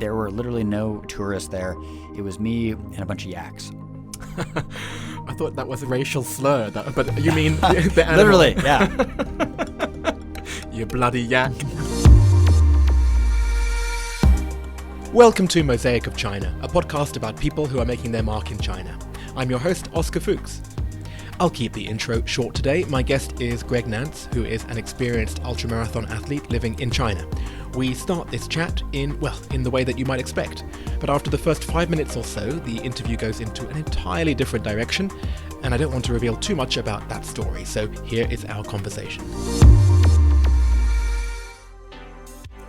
There were literally no tourists there. It was me and a bunch of yaks. I thought that was a racial slur, but you mean the animal. Literally, yeah. You bloody yak. Welcome to Mosaic of China, a podcast about people who are making their mark in China. I'm your host, Oscar Fuchs. I'll keep the intro short today. My guest is Greg Nance, who is an experienced ultramarathon athlete living in China. We start this chat in the way that you might expect. But after the first 5 minutes or so, the interview goes into an entirely different direction, and I don't want to reveal too much about that story. So here is our conversation.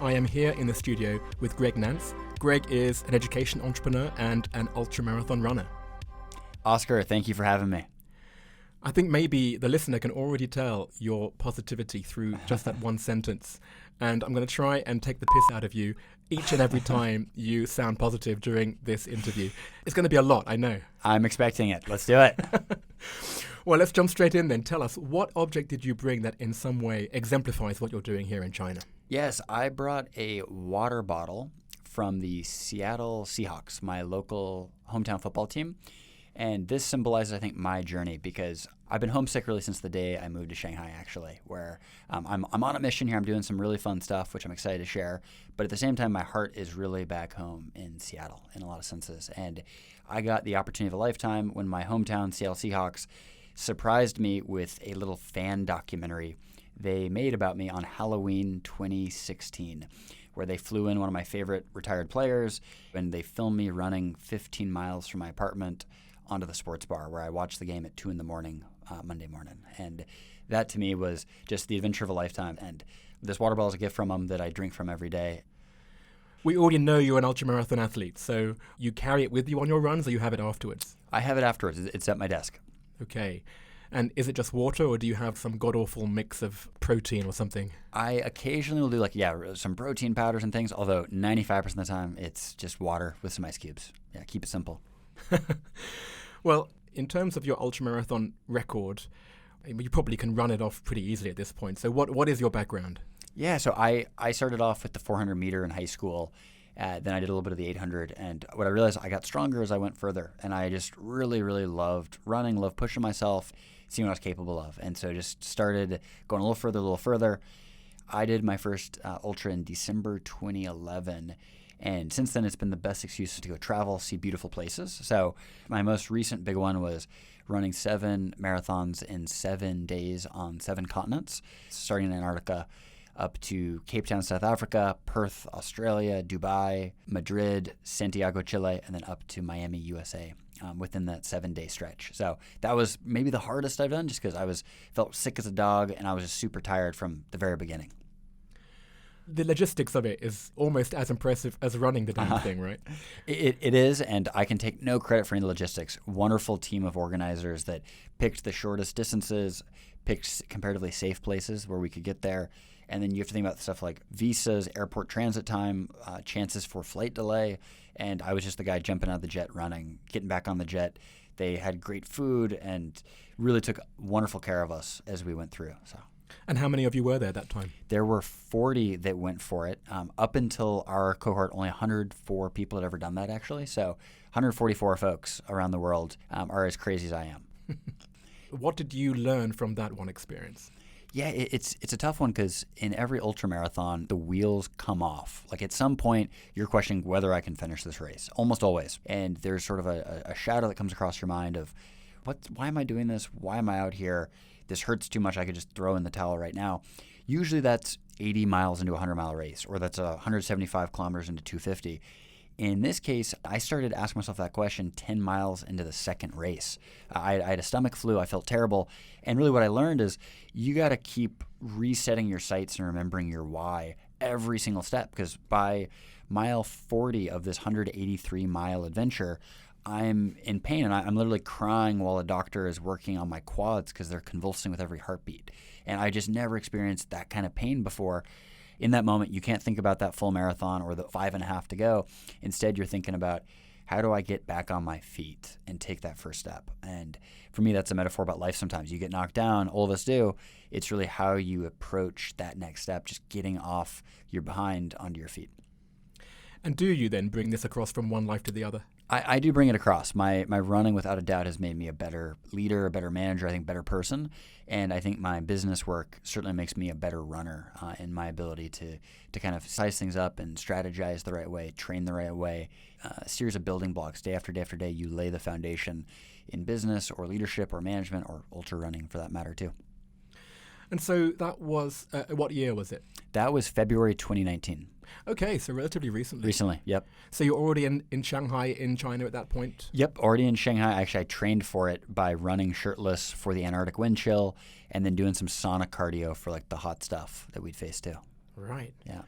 I am here in the studio with Greg Nance. Greg is an education entrepreneur and an ultramarathon runner. Oscar, thank you for having me. I think maybe the listener can already tell your positivity through just that one sentence. And I'm going to try and take the piss out of you each and every time you sound positive during this interview. It's going to be a lot, I know. I'm expecting it. Let's do it. Well, let's jump straight in then. Tell us, what object did you bring that in some way exemplifies what you're doing here in China? Yes, I brought a water bottle from the Seattle Seahawks, my local hometown football team. And this symbolizes, I think, my journey because I've been homesick really since the day I moved to Shanghai, actually, where I'm on a mission here. I'm doing some really fun stuff, which I'm excited to share. But at the same time, my heart is really back home in Seattle in a lot of senses. And I got the opportunity of a lifetime when my hometown, Seattle Seahawks, surprised me with a little fan documentary they made about me on Halloween 2016, where they flew in one of my favorite retired players, and they filmed me running 15 miles from my apartment onto the sports bar where I watched the game at 2 a.m. Monday morning. And that to me was just the adventure of a lifetime. And this water bottle is a gift from them that I drink from every day. We already know you're an ultramarathon athlete, so you carry it with you on your runs or you have it afterwards? I have it afterwards. It's at my desk. Okay. And is it just water or do you have some god-awful mix of protein or something? I occasionally will do some protein powders and things, although 95% of the time it's just water with some ice cubes. Yeah, keep it simple. Well, in terms of your ultramarathon record, you probably can run it off pretty easily at this point. So what is your background? Yeah, so I started off with the 400 meter in high school. Then I did a little bit of the 800. And what I realized, I got stronger as I went further. And I just really, really loved running, loved pushing myself, seeing what I was capable of. And so just started going a little further. I did my first ultra in December 2011. And since then, it's been the best excuse to go travel, see beautiful places. So my most recent big one was running 7 marathons in 7 days on 7 continents, starting in Antarctica up to Cape Town, South Africa, Perth, Australia, Dubai, Madrid, Santiago, Chile, and then up to Miami, USA within that 7-day stretch. So that was maybe the hardest I've done just because felt sick as a dog and I was just super tired from the very beginning. The logistics of it is almost as impressive as running the damn thing, right? It is, and I can take no credit for any logistics. Wonderful team of organizers that picked the shortest distances, picked comparatively safe places where we could get there. And then you have to think about stuff like visas, airport transit time, chances for flight delay. And I was just the guy jumping out of the jet, running, getting back on the jet. They had great food and really took wonderful care of us as we went through. So. And how many of you were there that time? There were 40 that went for it. Up until our cohort, only 104 people had ever done that, actually. So 144 folks around the world are as crazy as I am. What did you learn from that one experience? Yeah, it's a tough one because in every ultramarathon, the wheels come off. Like at some point, you're questioning whether I can finish this race, almost always. And there's sort of a shadow that comes across your mind of, why am I doing this? Why am I out here? This hurts too much. I could just throw in the towel right now. Usually that's 80 miles into a 100-mile race, or that's 175 kilometers into 250. In this case, I started asking myself that question 10 miles into the second race. I had a stomach flu. I felt terrible. And really what I learned is you got to keep resetting your sights and remembering your why every single step, because by mile 40 of this 183-mile adventure, I'm in pain, and I'm literally crying while a doctor is working on my quads because they're convulsing with every heartbeat. And I just never experienced that kind of pain before. In that moment, you can't think about that full marathon or the 5.5 to go. Instead, you're thinking about, how do I get back on my feet and take that first step? And for me, that's a metaphor about life sometimes. You get knocked down, all of us do. It's really how you approach that next step, just getting off your behind onto your feet. And do you then bring this across from one life to the other? I do bring it across. My running, without a doubt, has made me a better leader, a better manager, I think better person. And I think my business work certainly makes me a better runner in my ability to kind of size things up and strategize the right way, train the right way. A series of building blocks, day after day after day, you lay the foundation in business or leadership or management or ultra running for that matter too. And so that was, what year was it? That was February 2019. Okay, so relatively recently. Recently, yep. So you're already in Shanghai, in China at that point? Yep, already in Shanghai. Actually, I trained for it by running shirtless for the Antarctic wind chill and then doing some sauna cardio for like the hot stuff that we'd face too. Right. Yeah.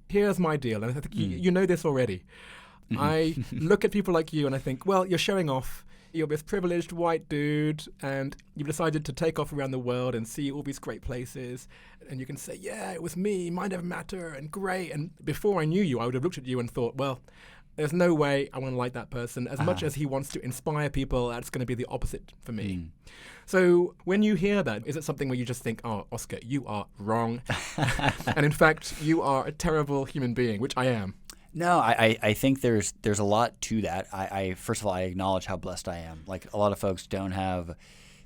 Here's my deal, and I think you know this already. I look at people like you and I think, well, you're showing off. You're this privileged white dude and you've decided to take off around the world and see all these great places. And you can say, yeah, it was me, mind over matter, and great. And before I knew you, I would have looked at you and thought, well, there's no way I want to like that person. As much as he wants to inspire people, that's going to be the opposite for me. So when you hear that, is it something where you just think, oh, Oscar, you are wrong. And in fact, you are a terrible human being, which I am. No, I think there's a lot to that. I first of all, I acknowledge how blessed I am. Like a lot of folks don't have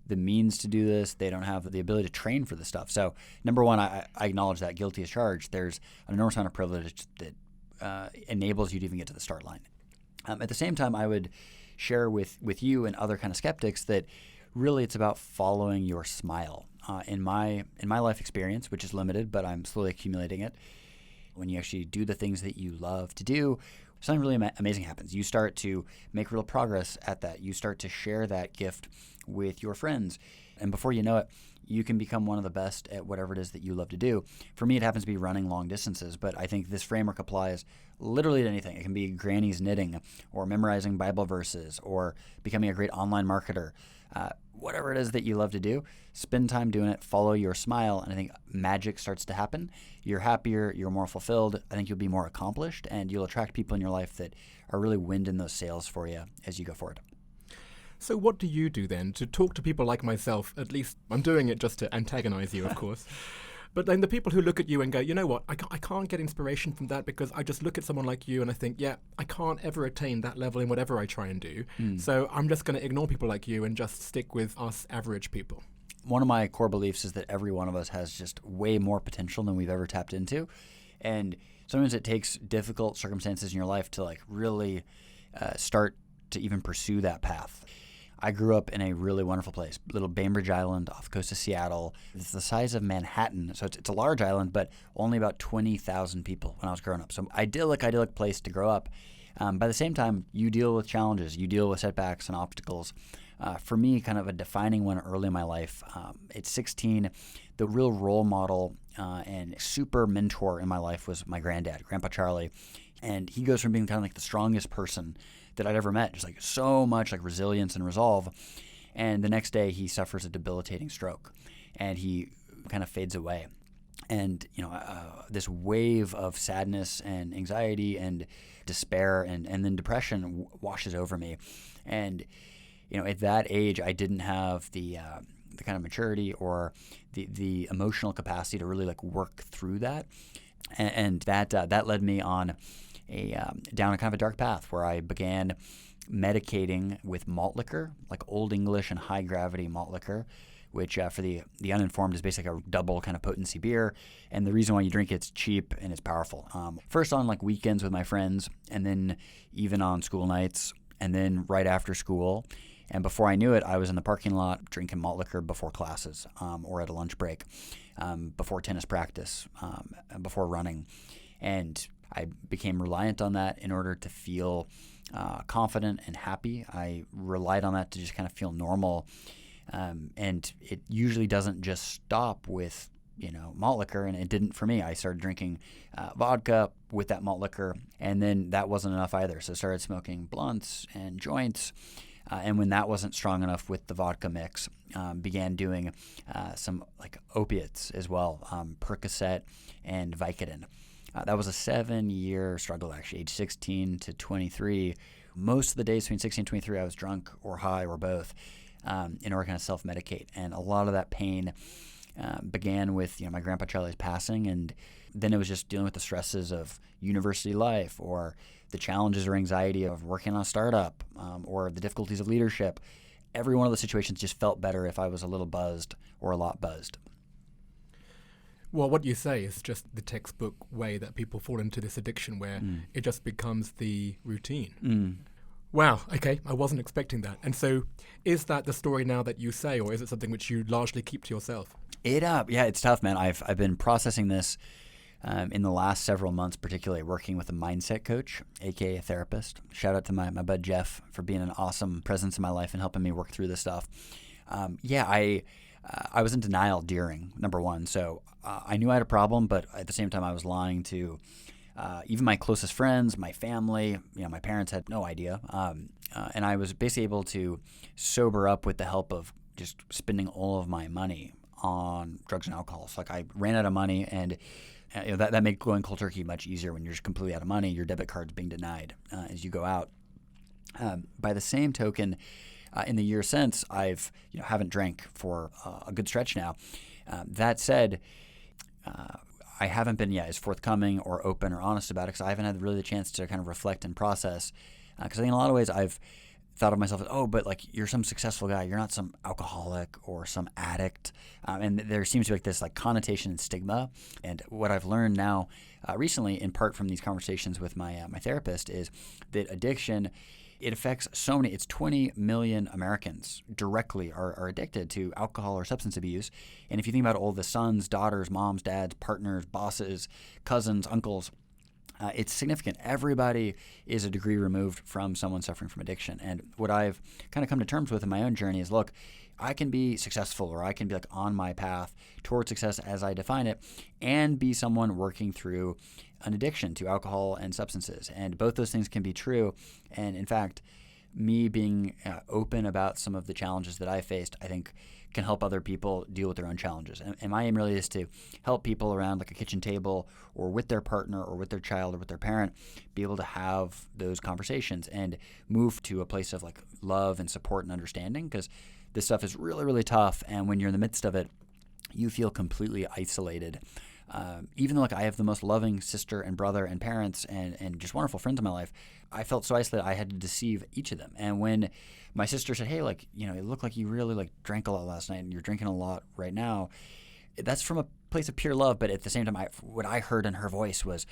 the means to do this. They don't have the ability to train for this stuff. So number one, I acknowledge that guilty as charged. There's an enormous amount of privilege that enables you to even get to the start line. At the same time, I would share with you and other kind of skeptics that really it's about following your smile. In my life experience, which is limited, but I'm slowly accumulating it, when you actually do the things that you love to do, something really amazing happens. You start to make real progress at that. You start to share that gift with your friends. And before you know it, you can become one of the best at whatever it is that you love to do. For me, it happens to be running long distances, but I think this framework applies literally to anything. It can be granny's knitting or memorizing Bible verses or becoming a great online marketer. Whatever it is that you love to do, spend time doing it, follow your smile, and I think magic starts to happen. You're happier, you're more fulfilled, I think you'll be more accomplished, and you'll attract people in your life that are really winding those sails for you as you go forward. So what do you do then to talk to people like myself? At least I'm doing it just to antagonize you, of course. But then the people who look at you and go, you know what, I can't get inspiration from that because I just look at someone like you and I think, yeah, I can't ever attain that level in whatever I try and do. So I'm just going to ignore people like you and just stick with us average people. One of my core beliefs is that every one of us has just way more potential than we've ever tapped into. And sometimes it takes difficult circumstances in your life to like really start to even pursue that path. I grew up in a really wonderful place, little Bainbridge Island off the coast of Seattle. It's the size of Manhattan, so it's a large island, but only about 20,000 people when I was growing up. So idyllic place to grow up. By the same time, you deal with challenges, you deal with setbacks and obstacles. For me, kind of a defining one early in my life, at 16, the real role model and super mentor in my life was my granddad, Grandpa Charlie. And he goes from being kind of like the strongest person that I'd ever met, just like so much like resilience and resolve. And the next day he suffers a debilitating stroke and he kind of fades away. And, this wave of sadness and anxiety and despair and then depression washes over me. And, at that age, I didn't have the kind of maturity or the emotional capacity to really like work through that. And that led me on down a kind of a dark path where I began medicating with malt liquor, like Old English and high gravity malt liquor, which for the uninformed is basically a double kind of potency beer. And the reason why you drink it's cheap and it's powerful. First on like weekends with my friends, and then even on school nights, and then right after school. And before I knew it, I was in the parking lot drinking malt liquor before classes or at a lunch break, before tennis practice, before running. And I became reliant on that in order to feel confident and happy. I relied on that to just kind of feel normal. And it usually doesn't just stop with, malt liquor, and it didn't for me. I started drinking vodka with that malt liquor, and then that wasn't enough either. So I started smoking blunts and joints. And when that wasn't strong enough with the vodka mix, began doing some like opiates as well, Percocet and Vicodin. That was a 7-year struggle, actually, age 16 to 23. Most of the days between 16 and 23, I was drunk or high or both in order to kind of self-medicate. And a lot of that pain began with my grandpa Charlie's passing, and then it was just dealing with the stresses of university life, or the challenges or anxiety of working on a startup, or the difficulties of leadership. Every one of those situations just felt better if I was a little buzzed or a lot buzzed. Well, what you say is just the textbook way that people fall into this addiction where it just becomes the routine. Wow, okay, I wasn't expecting that. And so is that the story now that you say, or is it something which you largely keep to yourself? Yeah, it's tough, man. I've been processing this in the last several months, particularly working with a mindset coach, aka a therapist. Shout out to my bud Jeff for being an awesome presence in my life and helping me work through this stuff. I was in denial during, number one. So I knew I had a problem, but at the same time I was lying to even my closest friends, my family. My parents had no idea. And I was basically able to sober up with the help of just spending all of my money on drugs and alcohol. So I ran out of money, and that made going cold turkey much easier when you're just completely out of money. Your debit card's being denied as you go out. By the same token, in the year since, I've haven't drank for a good stretch now. That said, I haven't been as forthcoming or open or honest about it because I haven't had really the chance to kind of reflect and process. Because I think in a lot of ways I've thought of myself as, but you're some successful guy. You're not some alcoholic or some addict. And there seems to be this connotation and stigma. And what I've learned now recently, in part from these conversations with my therapist, is that addiction, it affects so many. It's 20 million Americans directly are addicted to alcohol or substance abuse. And if you think about all the sons, daughters, moms, dads, partners, bosses, cousins, uncles, it's significant. Everybody is a degree removed from someone suffering from addiction. And what I've kind of come to terms with in my own journey is, look, I can be successful, or I can be on my path toward success as I define it, and be someone working through an addiction to alcohol and substances. And both those things can be true. And in fact, me being open about some of the challenges that I faced, I think can help other people deal with their own challenges. And my aim really is to help people around a kitchen table, or with their partner, or with their child, or with their parent, be able to have those conversations and move to a place of love and support and understanding, because this stuff is really, really tough. And when you're in the midst of it, you feel completely isolated. Even though I have the most loving sister and brother and parents and just wonderful friends in my life, I felt so isolated I had to deceive each of them. And when my sister said, hey, it looked like you really drank a lot last night and you're drinking a lot right now, that's from a place of pure love. But at the same time, what I heard in her voice was,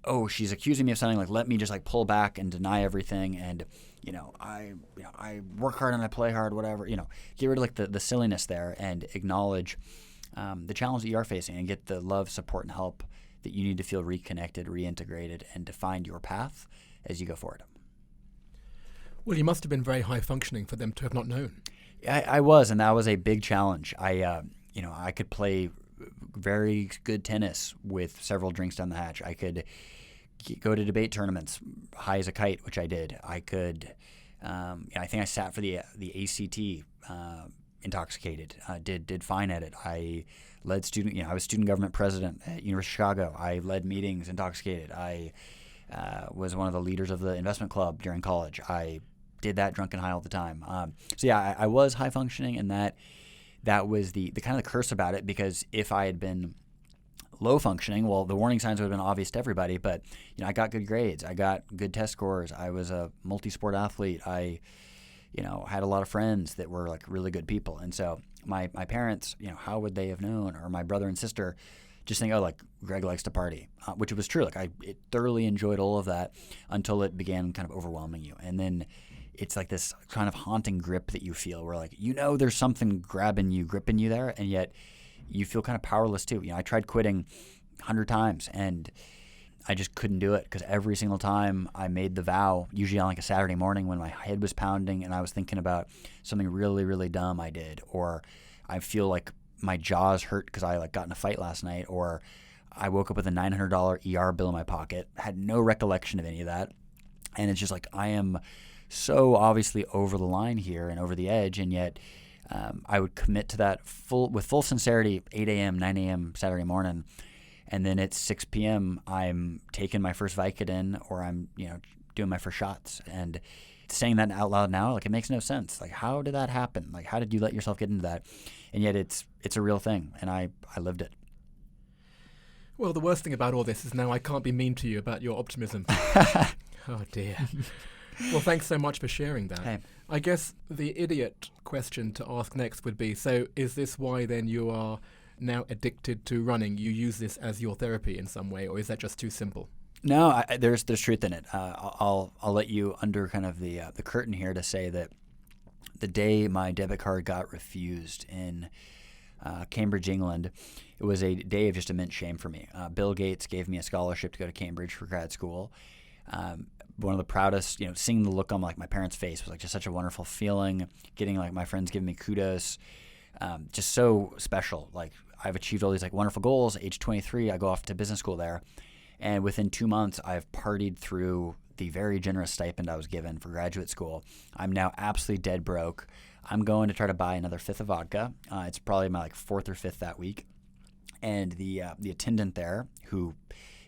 oh, she's accusing me of something, let me just pull back and deny everything. And, I work hard and I play hard, whatever, get rid of the silliness there and acknowledge the challenge that you are facing, and get the love, support, and help that you need to feel reconnected, reintegrated, and to find your path as you go forward. Well, you must have been very high functioning for them to have not known. I was, and that was a big challenge. I could play very good tennis with several drinks down the hatch. I could go to debate tournaments high as a kite, which I did. I could, I think I sat for the ACT intoxicated. Did fine at it. I led student. I was student government president at University of Chicago. I led meetings intoxicated. I was one of the leaders of the investment club during college. I did that drunk and high all the time. I was high functioning, and that was the kind of the curse about it, because if I had been low functioning, well, the warning signs would have been obvious to everybody. But I got good grades. I got good test scores. I was a multi-sport athlete. I had a lot of friends that were really good people. And so my parents, how would they have known? Or my brother and sister just think, Greg likes to party, which was true. I thoroughly enjoyed all of that until it began kind of overwhelming you. And then it's this kind of haunting grip that you feel where there's something gripping you there, and yet you feel kind of powerless too. I tried quitting 100 times, and I just couldn't do it, because every single time I made the vow, usually on a Saturday morning when my head was pounding and I was thinking about something really, really dumb I did, or I feel like my jaws hurt because I got in a fight last night, or I woke up with a $900 ER bill in my pocket, had no recollection of any of that, and it's just I am so obviously over the line here and over the edge, and yet I would commit to that with full sincerity, 8 a.m., 9 a.m. Saturday morning. And then at 6 p.m., I'm taking my first Vicodin, or I'm, doing my first shots. And saying that out loud now, like, it makes no sense. Like, how did that happen? Like, how did you let yourself get into that? And yet it's a real thing, and I lived it. Well, the worst thing about all this is now I can't be mean to you about your optimism. Oh, dear. Well, thanks so much for sharing that. Hey. I guess the idiot question to ask next would be, so is this why then you are now addicted to running? You use this as your therapy in some way, or is that just too simple? No, there's truth in it. I'll let you under kind of the curtain here to say that the day my debit card got refused in Cambridge, England, it was a day of just immense shame for me. Bill Gates gave me a scholarship to go to Cambridge for grad school. One of the proudest, seeing the look on like my parents' face was like just such a wonderful feeling. Getting like my friends giving me kudos, just so special. Like, I've achieved all these like wonderful goals. Age 23, I go off to business school there, and within 2 months, I've partied through the very generous stipend I was given for graduate school. I'm now absolutely dead broke. I'm going to try to buy another fifth of vodka. It's probably my like fourth or fifth that week, and the attendant there, who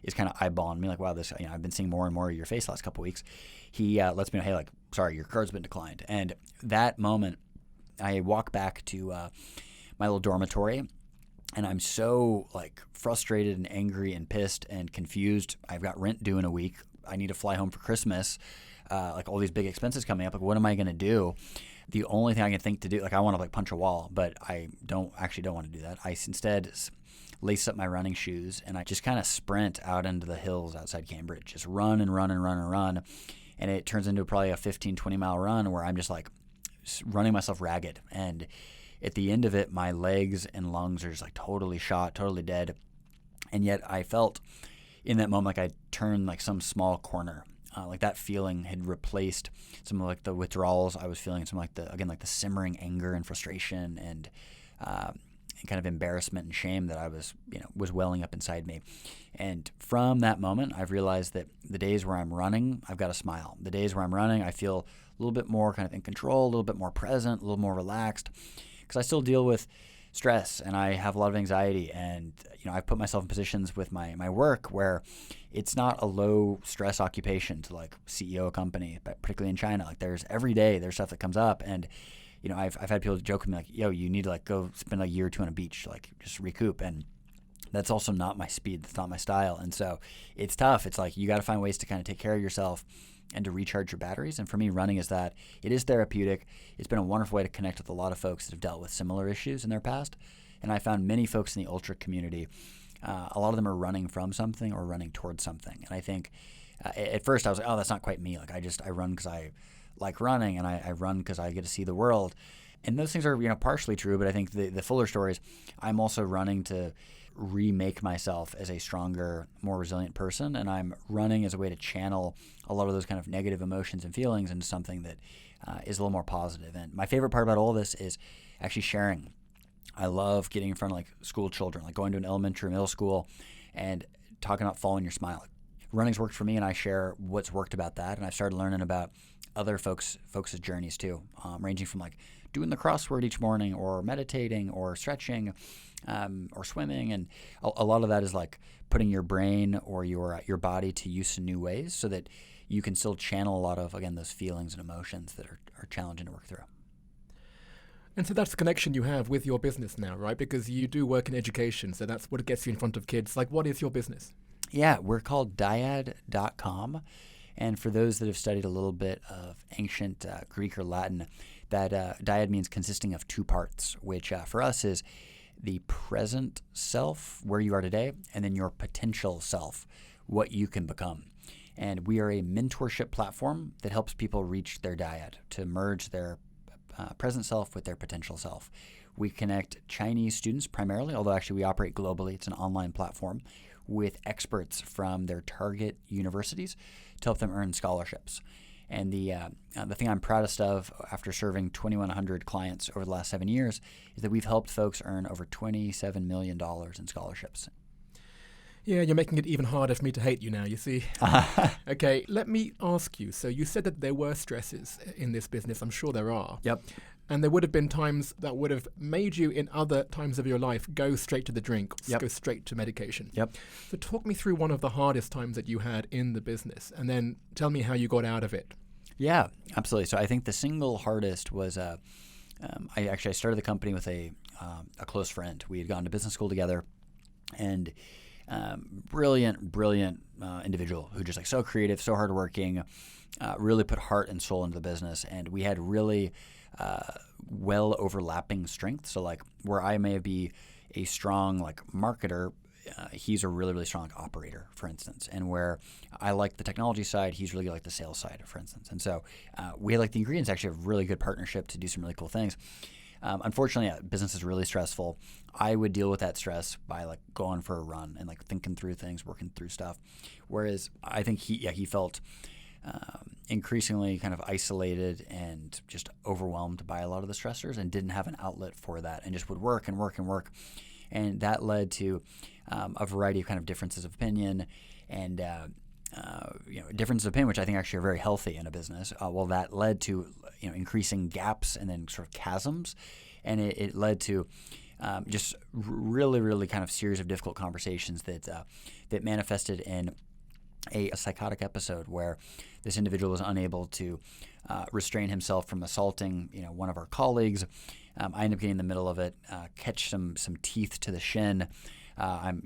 is kind of eyeballing me like, wow, this, I've been seeing more and more of your face the last couple of weeks. He lets me know, hey, like, sorry, your card's been declined. And that moment, I walk back to my little dormitory, and I'm so like frustrated and angry and pissed and confused. I've got rent due in a week. I need to fly home for Christmas. Like, all these big expenses coming up. Like, what am I going to do? The only thing I can think to do, like, I want to like punch a wall, but I don't want to do that. I instead lace up my running shoes, and I just kind of sprint out into the hills outside Cambridge. Just run and run and run and run. And it turns into probably a 15, 20-mile run where I'm just like running myself ragged. And at the end of it, my legs and lungs are just like totally shot, totally dead. And yet I felt in that moment like I turned like some small corner. Like that feeling had replaced some of like the withdrawals I was feeling, some like the simmering anger and frustration and kind of embarrassment and shame that I was welling up inside me. And from that moment, I've realized that the days where I'm running, I've got a smile. The days where I'm running, I feel a little bit more kind of in control, a little bit more present, a little more relaxed, because I still deal with stress and I have a lot of anxiety. And I've put myself in positions with my work where it's not a low stress occupation to like CEO a company, but particularly in China. Like, every day there's stuff that comes up, and I've had people joke with me like, yo, you need to like go spend a year or two on a beach, like just recoup. And that's also not my speed. That's not my style. And so it's tough. It's like, you got to find ways to kind of take care of yourself and to recharge your batteries. And for me, running is that. It is therapeutic. It's been a wonderful way to connect with a lot of folks that have dealt with similar issues in their past. And I found many folks in the ultra community, a lot of them are running from something or running towards something. And I think at first I was like, oh, that's not quite me. Like, I run because I like running, and I run because I get to see the world. And those things are, partially true, but I think the fuller story is I'm also running to remake myself as a stronger, more resilient person, and I'm running as a way to channel a lot of those kind of negative emotions and feelings into something that is a little more positive. And my favorite part about all this is actually sharing. I love getting in front of like school children, like going to an elementary, middle school, and talking about following your smile. Running's worked for me, and I share what's worked about that, and I've started learning about other folks' journeys too, ranging from like doing the crossword each morning, or meditating, or stretching, or swimming, and a lot of that is like putting your brain or your body to use in new ways, so that you can still channel a lot of, again, those feelings and emotions that are challenging to work through. And so that's the connection you have with your business now, right? Because you do work in education, so that's what gets you in front of kids. Like, what is your business? Yeah, we're called dyad.com. And for those that have studied a little bit of ancient Greek or Latin, that dyad means consisting of two parts, which for us is the present self, where you are today, and then your potential self, what you can become. And we are a mentorship platform that helps people reach their dyad, to merge their present self with their potential self. We connect Chinese students primarily, although actually we operate globally. It's an online platform, with experts from their target universities to help them earn scholarships. And the thing I'm proudest of, after serving 2,100 clients over the last 7 years, is that we've helped folks earn over $27 million in scholarships. Yeah, you're making it even harder for me to hate you now, you see. Okay, let me ask you. So you said that there were stresses in this business. I'm sure there are. Yep. And there would have been times that would have made you, in other times of your life, go straight to the drink, Yep. go straight to medication. Yep. So talk me through one of the hardest times that you had in the business, and then tell me how you got out of it. Yeah, absolutely. So I think the single hardest was I started the company with a close friend. We had gone to business school together, and brilliant individual who just like so creative, so hardworking, really put heart and soul into the business. And we had really well overlapping strengths. So like where I may be a strong like marketer, he's a really strong like, operator, for instance. And where I like the technology side, he's really like the sales side, for instance. And so we had like the ingredients actually of really good partnership to do some really cool things. Unfortunately, business is really stressful. I would deal with that stress by like going for a run and like thinking through things, working through stuff. Whereas I think he felt increasingly kind of isolated and just overwhelmed by a lot of the stressors and didn't have an outlet for that and just would work and work and work. And that led to a variety of kind of differences of opinion and differences of opinion, which I think actually are very healthy in a business. Well, that led to increasing gaps and then sort of chasms, and it led to just really kind of series of difficult conversations that manifested in a psychotic episode where this individual was unable to restrain himself from assaulting one of our colleagues. I ended up getting in the middle of it, catch some teeth to the shin. I'm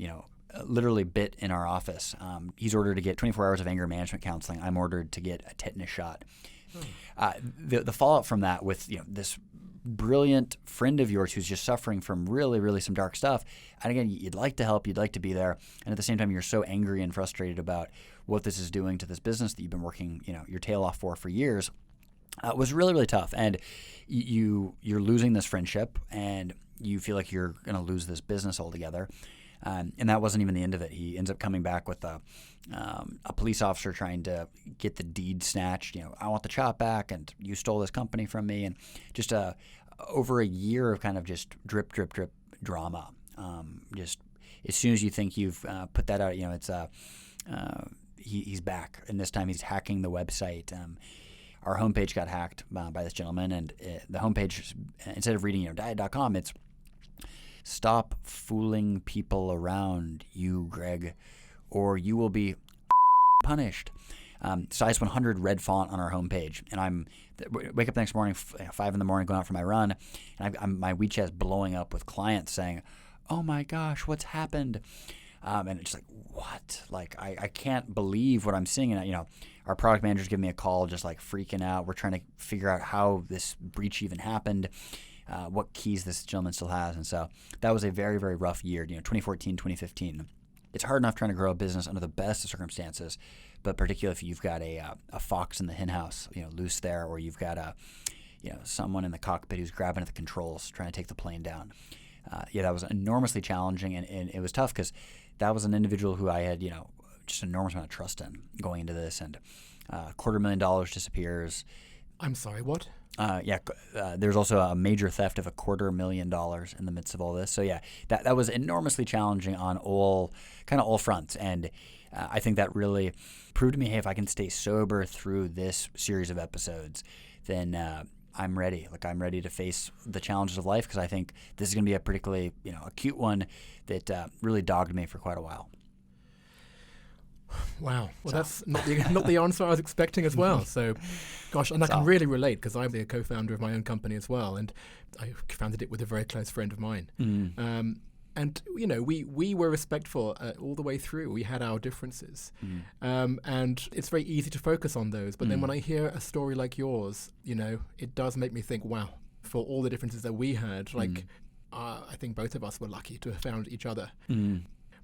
literally bit in our office. He's ordered to get 24 hours of anger management counseling. I'm ordered to get a tetanus shot. The fallout from that with this brilliant friend of yours who's just suffering from really some dark stuff. And again, you'd like to help, you'd like to be there, and at the same time, you're so angry and frustrated about what this is doing to this business that you've been working your tail off for years. It was really tough, and you're losing this friendship, and you feel like you're going to lose this business altogether. And that wasn't even the end of it. He ends up coming back with a police officer trying to get the deed snatched. I want the chop back, and you stole this company from me, and just over a year of kind of just drip drama. Just as soon as you think you've put that out, he's back, and this time he's hacking the website. Our homepage got hacked by this gentleman, and the homepage, instead of reading diet.com, it's "Stop fooling people around, you, Greg, or you will be punished." Size 100 red font on our homepage, and I'm wake up the next morning, 5 a.m, going out for my run, and my WeChat's blowing up with clients saying, "Oh my gosh, what's happened?" And it's like, what? Like, I can't believe what I'm seeing. And our product manager's giving me a call, just like freaking out. We're trying to figure out how this breach even happened. What keys this gentleman still has. And so that was a very rough year, 2014, 2015. It's hard enough trying to grow a business under the best of circumstances, but particularly if you've got a fox in the hen house, loose there, or you've got someone in the cockpit who's grabbing at the controls, trying to take the plane down. That was enormously challenging, and it was tough because that was an individual who I had, just an enormous amount of trust in going into this, and $250,000 disappears. I'm sorry, what? There's also a major theft of $250,000 in the midst of all this. So yeah, that was enormously challenging on all fronts, and I think that really proved to me, hey, if I can stay sober through this series of episodes, then I'm ready. Like, I'm ready to face the challenges of life, because I think this is going to be a particularly acute one that really dogged me for quite a while. Wow. Well, that's not the answer I was expecting as well. So, gosh, and I can really relate, because I'm the co-founder of my own company as well, and I founded it with a very close friend of mine. And we were respectful all the way through. We had our differences, and it's very easy to focus on those. But then when I hear a story like yours, it does make me think, wow, for all the differences that we had, I think both of us were lucky to have found each other.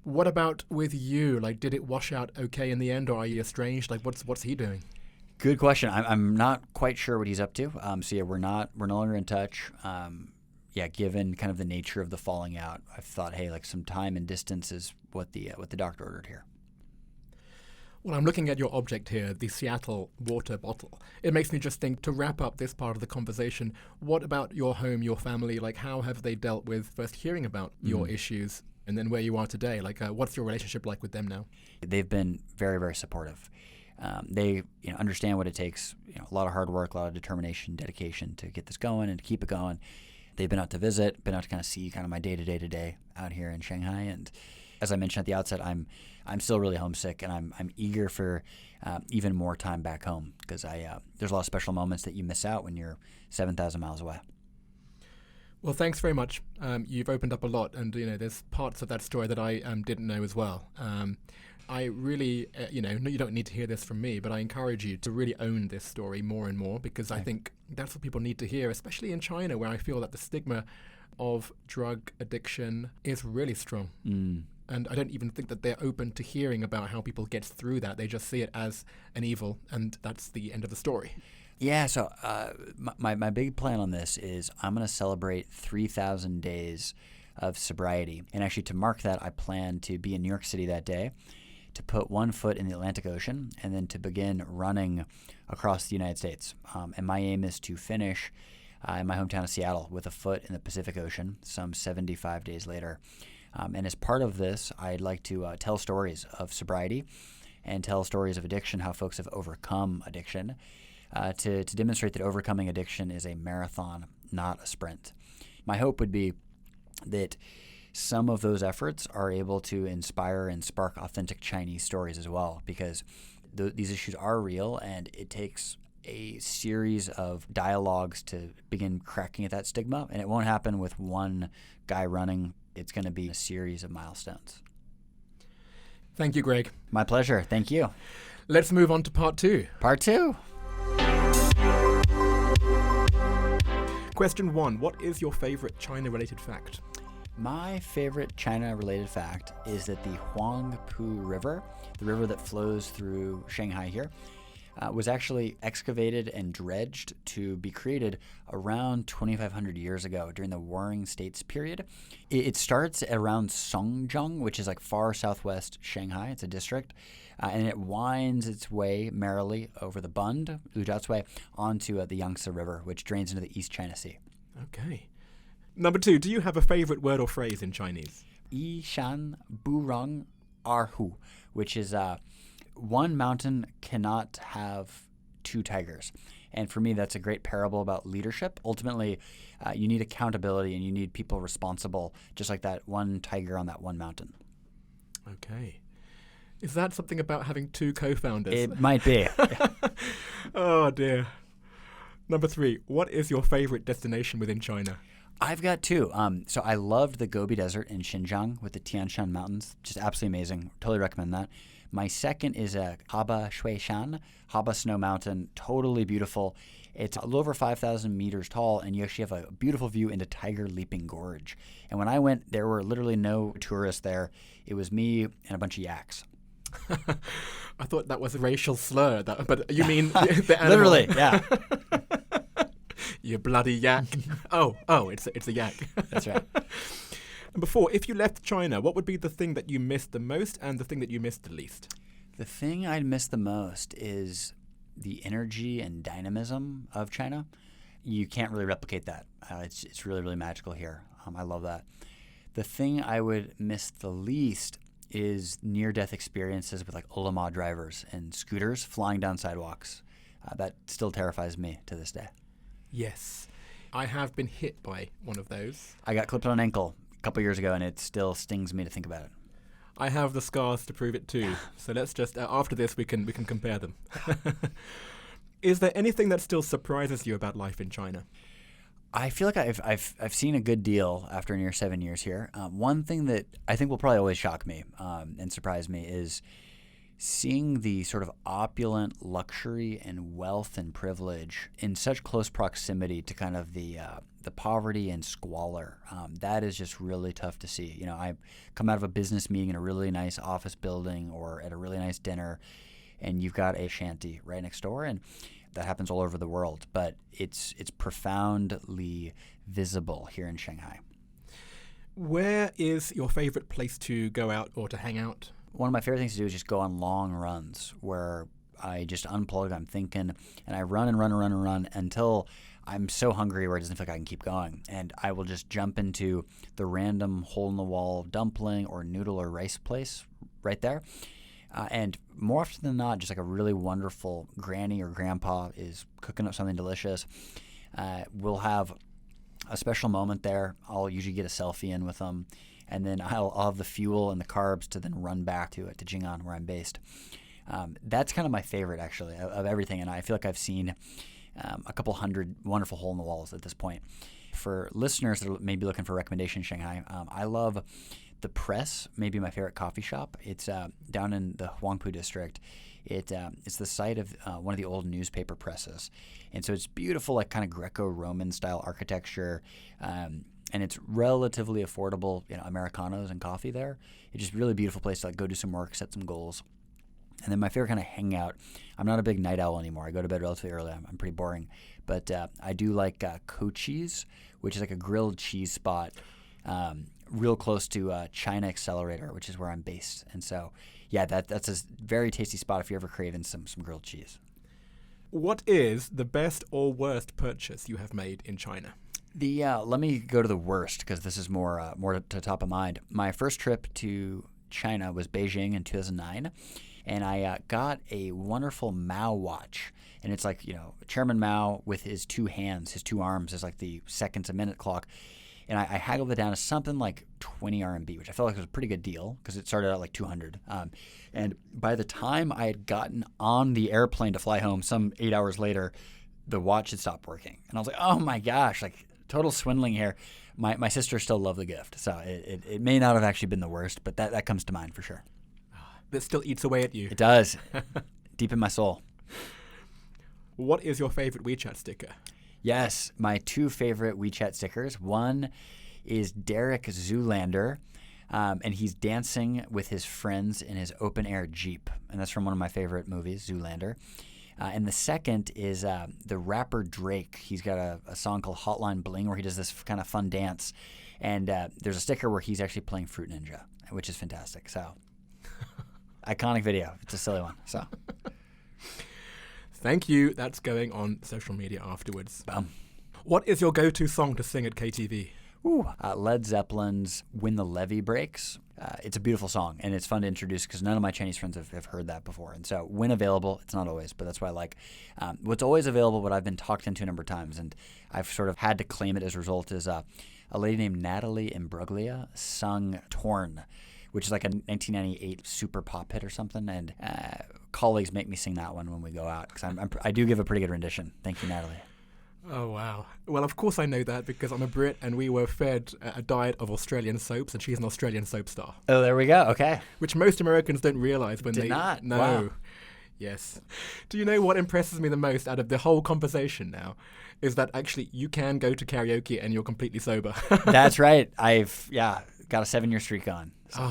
What about with you? Like, did it wash out okay in the end, or are you estranged? Like, what's he doing? Good question. I'm not quite sure what he's up to. We're no longer in touch. Given kind of the nature of the falling out, I thought, hey, like, some time and distance is what the doctor ordered here. Well, I'm looking at your object here, the Seattle water bottle. It makes me just think, to wrap up this part of the conversation, what about your home, your family? Like, how have they dealt with first hearing about your issues, and then where you are today? Like, what's your relationship like with them now? They've been very supportive. They understand what it takes, a lot of hard work, a lot of determination, dedication to get this going and to keep it going. They've been out to visit, been out to kind of see kind of my day-to-day out here in Shanghai, and as I mentioned at the outset, I'm still really homesick, and I'm eager for even more time back home, because there's a lot of special moments that you miss out when you're 7,000 miles away. Well, thanks very much. You've opened up a lot, and there's parts of that story that I didn't know as well. I really, you don't need to hear this from me, but I encourage you to really own this story more and more, because I think that's what people need to hear, especially in China, where I feel that the stigma of drug addiction is really strong. And I don't even think that they're open to hearing about how people get through that. They just see it as an evil, and that's the end of the story. Yeah, so my big plan on this is I'm going to celebrate 3,000 days of sobriety. And actually, to mark that, I plan to be in New York City that day, to put one foot in the Atlantic Ocean, and then to begin running across the United States. And my aim is to finish in my hometown of Seattle with a foot in the Pacific Ocean some 75 days later. And as part of this, I'd like to tell stories of sobriety and tell stories of addiction, how folks have overcome addiction, to demonstrate that overcoming addiction is a marathon, not a sprint. My hope would be that some of those efforts are able to inspire and spark authentic Chinese stories as well, because these issues are real, and it takes a series of dialogues to begin cracking at that stigma. And it won't happen with one guy running. It's going to be a series of milestones. Thank you, Greg. My pleasure. Thank you. Let's move on to part 2. Part 2. Question 1. What is your favorite China-related fact? My favorite China-related fact is that the Huangpu River, the river that flows through Shanghai here, was actually excavated and dredged to be created around 2,500 years ago during the Warring States period. It starts around Songjiang, which is like far southwest Shanghai. It's a district. And it winds its way merrily over the Bund, Lujiao's onto the Yangtze River, which drains into the East China Sea. Okay. Number 2, do you have a favorite word or phrase in Chinese? Yi shan bu rong er hu, which is one mountain cannot have two tigers. And for me, that's a great parable about leadership. Ultimately, you need accountability, and you need people responsible, just like that one tiger on that one mountain. Okay. Is that something about having 2 co-founders? It might be. Oh, dear. Number 3, what is your favorite destination within China? I've got 2. So I loved the Gobi Desert in Xinjiang with the Tian Shan Mountains. Just absolutely amazing. Totally recommend that. My second is Haba Shui Shan, Haba Snow Mountain. Totally beautiful. It's a little over 5,000 meters tall, and you actually have a beautiful view into Tiger Leaping Gorge. And when I went, there were literally no tourists there. It was me and a bunch of yaks. I thought that was a racial slur, but you mean the animal? Literally, yeah. You bloody yak. Oh, it's a yak. That's right. Number 4, if you left China, what would be the thing that you missed the most and the thing that you missed the least? The thing I'd miss the most is the energy and dynamism of China. You can't really replicate that. It's really, really magical here. I love that. The thing I would miss the least is near-death experiences with like Ulama drivers and scooters flying down sidewalks. That still terrifies me to this day. Yes. I have been hit by one of those. I got clipped on an ankle a couple years ago, and it still stings me to think about it. I have the scars to prove it too. So let's just, after this, we can compare them. Is there anything that still surprises you about life in China? I feel like I've seen a good deal after near 7 years here. One thing that I think will probably always shock me and surprise me is seeing the sort of opulent luxury and wealth and privilege in such close proximity to kind of the poverty and squalor. That is just really tough to see. You know, I come out of a business meeting in a really nice office building or at a really nice dinner, and you've got a shanty right next door, and that happens all over the world, but it's profoundly visible here in Shanghai. Where is your favorite place to go out or to hang out? One of my favorite things to do is just go on long runs where I just unplug, I'm thinking, and I run and run and run and run until I'm so hungry where it doesn't feel like I can keep going. And I will just jump into the random hole-in-the-wall dumpling or noodle or rice place right there. And more often than not, just like a really wonderful granny or grandpa is cooking up something delicious. We'll have a special moment there. I'll usually get a selfie in with them. and then I'll have the fuel and the carbs to then run back to Jing'an, where I'm based. That's kind of my favorite, actually, of everything, and I feel like I've seen a couple hundred wonderful hole in the walls at this point. For listeners that are maybe looking for a recommendation in Shanghai, I love the Press, maybe my favorite coffee shop. It's down in the Huangpu district. It's the site of one of the old newspaper presses. And so it's beautiful, like kind of Greco-Roman style architecture. And it's relatively affordable, Americanos and coffee there. It's just a really beautiful place to like go do some work, set some goals. And then my favorite kind of hangout, I'm not a big night owl anymore. I go to bed relatively early. I'm pretty boring. But I do like Cochise, which is like a grilled cheese spot real close to China Accelerator, which is where I'm based. And so, yeah, that's a very tasty spot if you're ever craving some grilled cheese. What is the best or worst purchase you have made in China? Let me go to the worst, because this is more to top of mind. My first trip to China was Beijing in 2009, and I got a wonderful Mao watch. And it's like, Chairman Mao with his two hands, his two arms, is like the seconds a minute clock. And I haggled it down to something like 20 RMB, which I felt like was a pretty good deal because it started out like 200. And by the time I had gotten on the airplane to fly home, some 8 hours later, the watch had stopped working. And I was like, oh my gosh, like total swindling here. My sister still loved the gift. So it may not have actually been the worst, but that comes to mind for sure. That still eats away at you. It does. Deep in my soul. What is your favorite WeChat sticker? Yes, my two favorite WeChat stickers. One is Derek Zoolander, and he's dancing with his friends in his open-air Jeep. And that's from one of my favorite movies, Zoolander. And the second is the rapper Drake. He's got a song called Hotline Bling where he does this kind of fun dance. And there's a sticker where he's actually playing Fruit Ninja, which is fantastic. So, iconic video. It's a silly one. So. Thank you. That's going on social media afterwards. What is your go-to song to sing at KTV? Led Zeppelin's When the Levee Breaks. It's a beautiful song, and it's fun to introduce because none of my Chinese friends have heard that before. And so when available, it's not always, but that's what I like. What's always available, what I've been talked into a number of times, and I've sort of had to claim it as a result, is a lady named Natalie Imbruglia sung Torn, which is like a 1998 super pop hit or something, and colleagues make me sing that one when we go out because I do give a pretty good rendition. Thank you, Natalie. Oh, wow. Well, of course I know that because I'm a Brit and we were fed a diet of Australian soaps, and she's an Australian soap star. Oh, there we go. Okay. Which most Americans don't realize when Did not. No. Wow. Yes. Do you know what impresses me the most out of the whole conversation now? Is that actually you can go to karaoke and you're completely sober. That's right. I've got a 7-year streak on. So.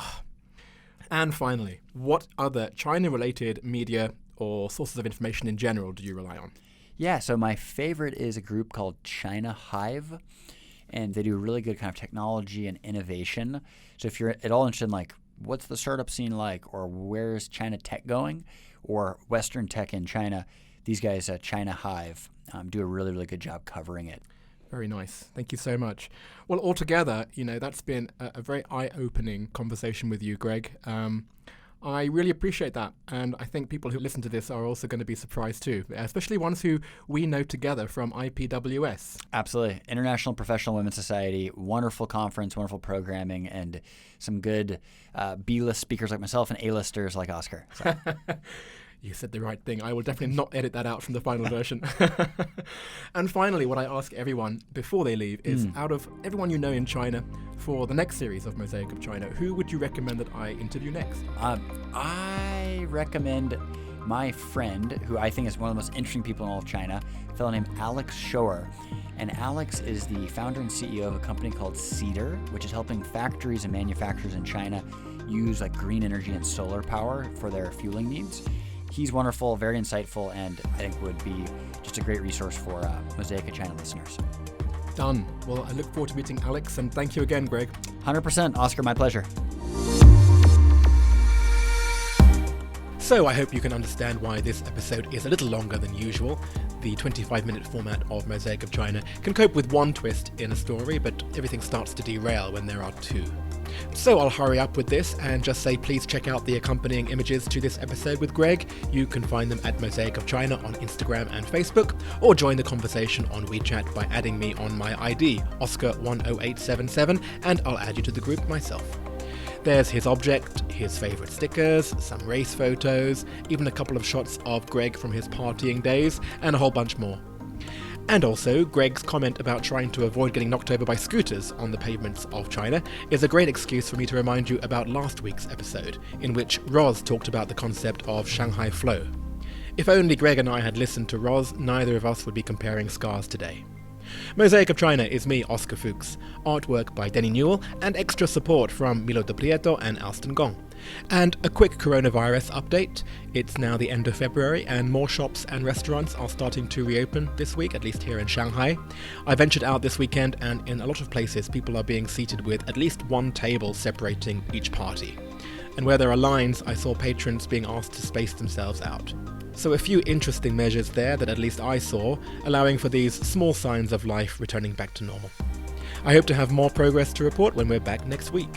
And finally, what other China-related media or sources of information in general do you rely on? Yeah, so my favorite is a group called China Hive, and they do really good kind of technology and innovation. So if you're at all interested in like what's the startup scene like, or where's China tech going, or Western tech in China, these guys at China Hive do a really, really good job covering it. Very nice. Thank you so much. Well, altogether, that's been a very eye-opening conversation with you, Greg. I really appreciate that. And I think people who listen to this are also going to be surprised too, especially ones who we know together from IPWS. Absolutely. International Professional Women's Society, wonderful conference, wonderful programming, and some good B-list speakers like myself and A-listers like Oscar. So. You said the right thing. I will definitely not edit that out from the final version. And finally, what I ask everyone before they leave is, out of everyone you know in China, for the next series of Mosaic of China, who would you recommend that I interview next? I recommend my friend, who I think is one of the most interesting people in all of China, a fellow named Alex Shower. And Alex is the founder and CEO of a company called Cedar, which is helping factories and manufacturers in China use like green energy and solar power for their fueling needs. He's wonderful, very insightful, and I think would be just a great resource for Mosaic of China listeners. Done. Well, I look forward to meeting Alex, and thank you again, Greg. 100%, Oscar, my pleasure. So I hope you can understand why this episode is a little longer than usual. The 25-minute format of Mosaic of China can cope with one twist in a story, but everything starts to derail when there are two. So I'll hurry up with this and just say please check out the accompanying images to this episode with Greg. You can find them at Mosaic of China on Instagram and Facebook, or join the conversation on WeChat by adding me on my ID, Oscar10877, and I'll add you to the group myself. There's his object, his favourite stickers, some race photos, even a couple of shots of Greg from his partying days, and a whole bunch more. And also, Greg's comment about trying to avoid getting knocked over by scooters on the pavements of China is a great excuse for me to remind you about last week's episode, in which Roz talked about the concept of Shanghai Flow. If only Greg and I had listened to Roz, neither of us would be comparing scars today. Mosaic of China is me, Oscar Fuchs, artwork by Denny Newell, and extra support from Milo de Prieto and Alston Gong. And a quick coronavirus update. It's now the end of February and more shops and restaurants are starting to reopen this week, at least here in Shanghai. I ventured out this weekend and in a lot of places people are being seated with at least one table separating each party. And where there are lines, I saw patrons being asked to space themselves out. So a few interesting measures there that at least I saw, allowing for these small signs of life returning back to normal. I hope to have more progress to report when we're back next week.